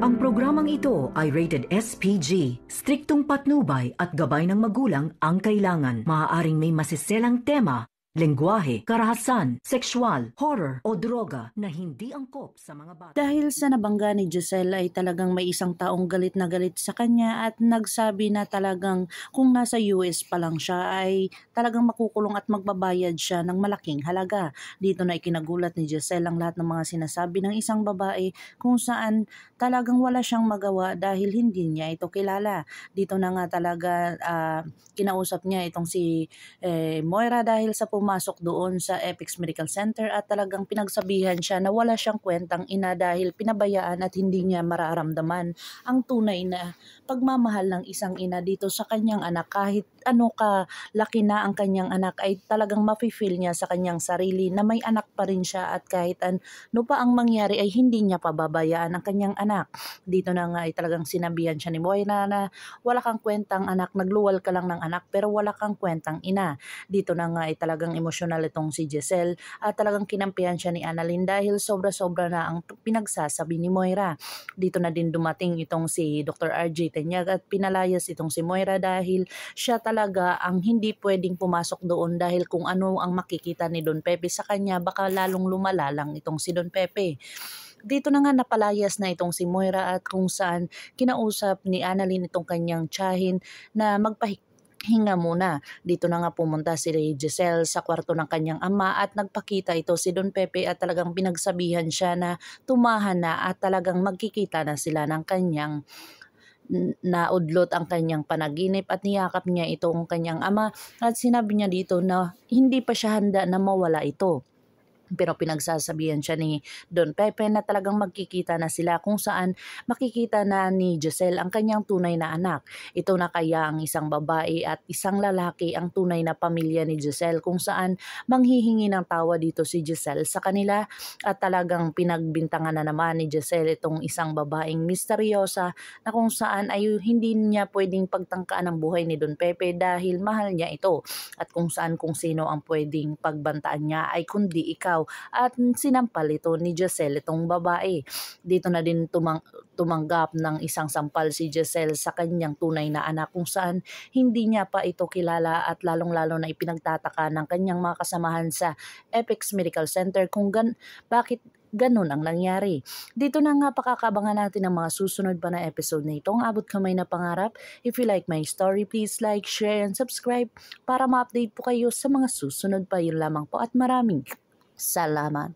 Ang programang ito ay rated SPG. Striktong patnubay at gabay ng magulang ang kailangan. Maaaring may masiselang tema, lengguwahe, karahasan, sexual, horror o droga na hindi angkop sa mga bata. Dahil sa nabangga ni Giselle ay talagang may isang taong galit na galit sa kanya at nagsabi na talagang kung nasa US pa lang siya ay talagang makukulong at magbabayad siya ng malaking halaga. Dito na ikinagulat ni Giselle ang lahat ng mga sinasabi ng isang babae kung saan talagang wala siyang magawa dahil hindi niya ito kilala. Dito na nga talaga kinausap niya itong si Moira dahil sa pumasok doon sa Apex Medical Center at talagang pinagsabihan siya na wala siyang kwentang ina dahil pinabayaan at hindi niya mararamdaman ang tunay na pagmamahal ng isang ina dito sa kanyang anak. Kahit ano ka laki na ang kanyang anak ay talagang mafe-feel niya sa kanyang sarili na may anak pa rin siya at kahit ano pa ang mangyari ay hindi niya pababayaan ang kanyang anak. Dito na nga ay talagang sinabihan siya ni Moira na wala kang kwentang anak, nagluwal ka lang ng anak pero wala kang kwentang ina. Dito na nga ay talagang emosyonal itong si Giselle at talagang kinampihan siya ni Annalyn dahil sobra-sobra na ang pinagsasabi ni Moira. Dito na din dumating itong si Dr. RJ Tenyag at pinalayas itong si Moira dahil siya talaga ang hindi pwedeng pumasok doon dahil kung ano ang makikita ni Don Pepe sa kanya baka lalong lumala lang itong si Don Pepe. Dito na nga napalayas na itong si Moira at kung saan kinausap ni Annalyn itong kanyang tiyahin na magpahinga muna. Dito na nga pumunta si Giselle sa kwarto ng kanyang ama at nagpakita ito si Don Pepe at talagang pinagsabihan siya na tumahan na at talagang magkikita na sila ng kanyang naudlot ang kanyang panaginip at niyakap niya itong kanyang ama at sinabi niya dito na hindi pa siya handa na mawala ito. Pero pinagsasabihan siya ni Don Pepe na talagang magkikita na sila kung saan makikita na ni Giselle ang kanyang tunay na anak. Ito na kaya ang isang babae at isang lalaki ang tunay na pamilya ni Giselle kung saan manghihingi ng tawa dito si Giselle sa kanila at talagang pinagbintangan na naman ni Giselle itong isang babaeng misteryosa na kung saan ay hindi niya pwedeng pagtangkaan ang buhay ni Don Pepe dahil mahal niya ito at kung saan kung sino ang pwedeng pagbantaan niya ay kundi ikaw. At sinampal ito ni Giselle itong babae. Dito na din tumanggap ng isang sampal si Giselle sa kanyang tunay na anak kung saan hindi niya pa ito kilala at lalong-lalo na ipinagtataka ng kanyang mga kasamahan sa Apex Medical Center kung bakit ganun ang nangyari. Dito na nga pakakabangan natin ang mga susunod pa na episode na ito. Ang abot kamay na pangarap. If you like my story, please like, share, and subscribe para ma-update po kayo sa mga susunod pa. Yun lamang po at maraming salamat.